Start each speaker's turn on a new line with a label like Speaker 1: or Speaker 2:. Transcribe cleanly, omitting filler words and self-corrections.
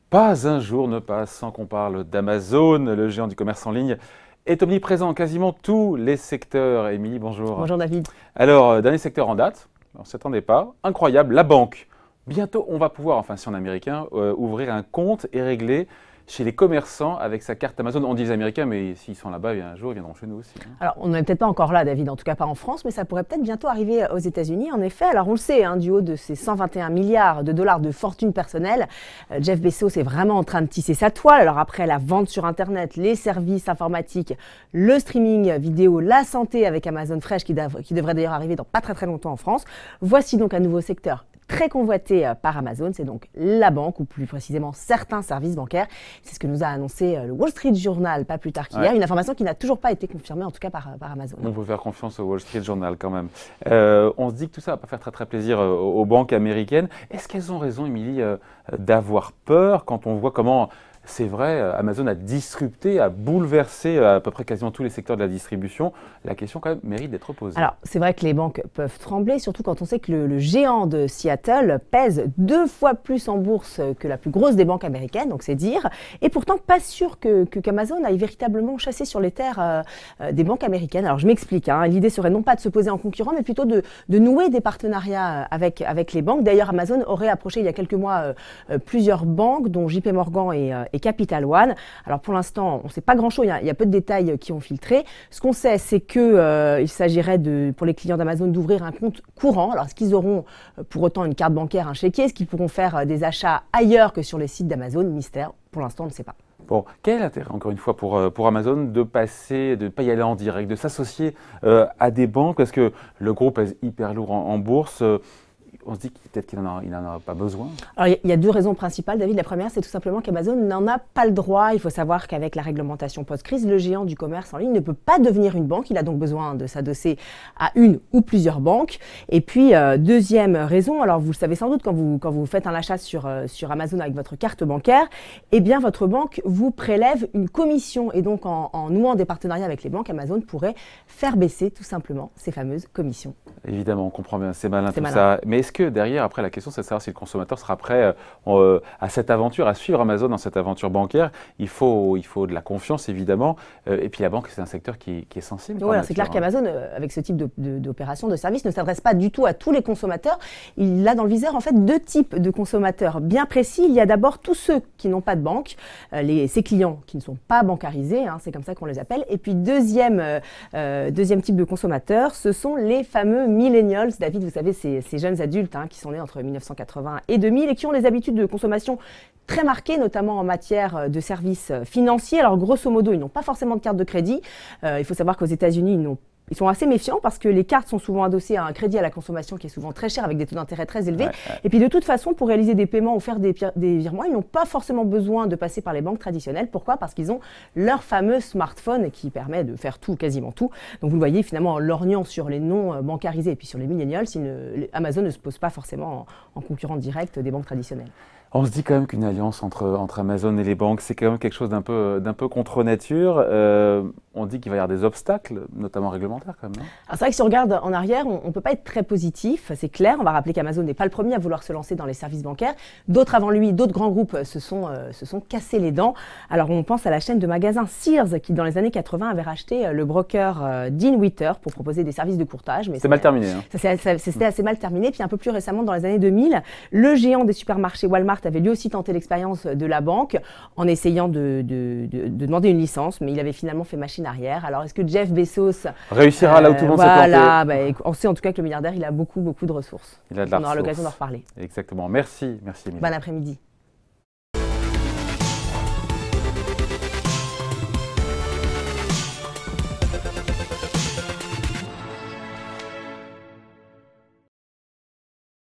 Speaker 1: Pas un jour ne passe sans qu'on parle d'Amazon. Le géant du commerce en ligne est omniprésent dans quasiment tous les secteurs. Émilie, bonjour.
Speaker 2: Bonjour David.
Speaker 1: Alors, dernier secteur en date, on ne s'attendait pas, incroyable, la banque. Bientôt, on va pouvoir, enfin si on est américain, ouvrir un compte et régler chez les commerçants avec sa carte Amazon. On dit les Américains, mais s'ils sont là-bas, un jour, ils viendront chez nous aussi.
Speaker 2: Alors, on n'est peut-être pas encore là, David, en tout cas pas en France, mais ça pourrait peut-être bientôt arriver aux États-Unis. En effet, alors on le sait, du haut de ces 121 milliards de dollars de fortune personnelle, Jeff Bezos est vraiment en train de tisser sa toile. Alors après la vente sur Internet, les services informatiques, le streaming vidéo, la santé avec Amazon Fresh, qui devrait d'ailleurs arriver dans pas très longtemps en France, voici donc un nouveau secteur très convoité par Amazon, c'est donc la banque, ou plus précisément certains services bancaires. C'est ce que nous a annoncé le Wall Street Journal pas plus tard qu'hier, une information qui n'a toujours pas été confirmée, en tout cas par Amazon.
Speaker 1: On peut faire confiance au Wall Street Journal quand même. On se dit que tout ça va pas faire très plaisir aux banques américaines. Est-ce qu'elles ont raison, Émilie, d'avoir peur quand on voit comment... C'est vrai, Amazon a disrupté, a bouleversé à peu près quasiment tous les secteurs de la distribution. La question quand même mérite d'être posée.
Speaker 2: Alors, c'est vrai que les banques peuvent trembler, surtout quand on sait que le géant de Seattle pèse 2 fois plus en bourse que la plus grosse des banques américaines, donc c'est dire. Et pourtant, pas sûr qu'Amazon aille véritablement chasser sur les terres des banques américaines. Alors, je m'explique. L'idée serait non pas de se poser en concurrent, mais plutôt de nouer des partenariats avec les banques. D'ailleurs, Amazon aurait approché il y a quelques mois plusieurs banques, dont JP Morgan et Capital One. Alors pour l'instant, on ne sait pas grand-chose, il y a peu de détails qui ont filtré. Ce qu'on sait, c'est qu'il s'agirait pour les clients d'Amazon d'ouvrir un compte courant. Alors est-ce qu'ils auront pour autant une carte bancaire, un chéquier? Est-ce qu'ils pourront faire des achats ailleurs que sur les sites d'Amazon? Mystère, pour l'instant on ne sait pas.
Speaker 1: Bon, quel est l'intérêt, encore une fois, pour Amazon de ne pas y aller en direct, de s'associer à des banques, parce que le groupe pèse hyper lourd en bourse. On se dit peut-être qu'il n'en a pas besoin.
Speaker 2: Alors, il y a 2 raisons principales, David. La première, c'est tout simplement qu'Amazon n'en a pas le droit. Il faut savoir qu'avec la réglementation post-crise, le géant du commerce en ligne ne peut pas devenir une banque. Il a donc besoin de s'adosser à une ou plusieurs banques. Et puis, deuxième raison, alors vous le savez sans doute, quand vous faites un achat sur Amazon avec votre carte bancaire, eh bien, votre banque vous prélève une commission. Et donc, en nouant des partenariats avec les banques, Amazon pourrait faire baisser tout simplement ces fameuses commissions.
Speaker 1: Évidemment, on comprend bien, c'est malin tout ça. Mais est-ce que derrière, après, la question, c'est de savoir si le consommateur sera prêt à cette aventure, à suivre Amazon dans cette aventure bancaire. Il faut de la confiance, évidemment. Et puis la banque, c'est un secteur qui est sensible.
Speaker 2: Oui, c'est clair qu'Amazon, avec ce type d'opération, de service, ne s'adresse pas du tout à tous les consommateurs. Il a dans le viseur, en fait, 2 types de consommateurs bien précis. Il y a d'abord tous ceux qui n'ont pas de banque, ses clients qui ne sont pas bancarisés, c'est comme ça qu'on les appelle. Et puis, deuxième type de consommateurs, ce sont les fameux millennials. David, vous savez, ces jeunes adultes qui sont nés entre 1980 et 2000 et qui ont des habitudes de consommation très marquées, notamment en matière de services financiers. Alors, grosso modo, ils n'ont pas forcément de carte de crédit. Il faut savoir qu'aux États-Unis, ils sont assez méfiants parce que les cartes sont souvent adossées à un crédit à la consommation qui est souvent très cher avec des taux d'intérêt très élevés. Et puis de toute façon, pour réaliser des paiements ou faire des virements, ils n'ont pas forcément besoin de passer par les banques traditionnelles. Pourquoi? Parce qu'ils ont leur fameux smartphone qui permet de faire tout, quasiment tout. Donc vous le voyez, finalement, en lorgnant sur les non bancarisés et puis sur les millennials, Amazon ne se pose pas forcément en concurrent direct des banques traditionnelles.
Speaker 1: On se dit quand même qu'une alliance entre Amazon et les banques, c'est quand même quelque chose d'un peu contre nature. On dit qu'il va y avoir des obstacles, notamment réglementaires quand même. Non?
Speaker 2: Alors c'est vrai que si on regarde en arrière, on ne peut pas être très positif, c'est clair. On va rappeler qu'Amazon n'est pas le premier à vouloir se lancer dans les services bancaires. D'autres avant lui, d'autres grands groupes se sont cassés les dents. Alors on pense à la chaîne de magasins Sears qui dans les années 80 avait racheté le broker Dean Witter pour proposer des services de courtage.
Speaker 1: C'est mal terminé.
Speaker 2: C'était assez mal terminé. Puis un peu plus récemment, dans les années 2000, le géant des supermarchés Walmart avait lui aussi tenté l'expérience de la banque en essayant de demander une licence, mais il avait finalement fait machine arrière. Alors, est-ce que Jeff Bezos
Speaker 1: réussira là où tout le monde s'est planté?
Speaker 2: On sait en tout cas que le milliardaire, il a beaucoup de ressources.
Speaker 1: Il a de la ressource.
Speaker 2: On aura l'occasion d'en reparler.
Speaker 1: Exactement. Merci Émilie.
Speaker 2: Bon après-midi.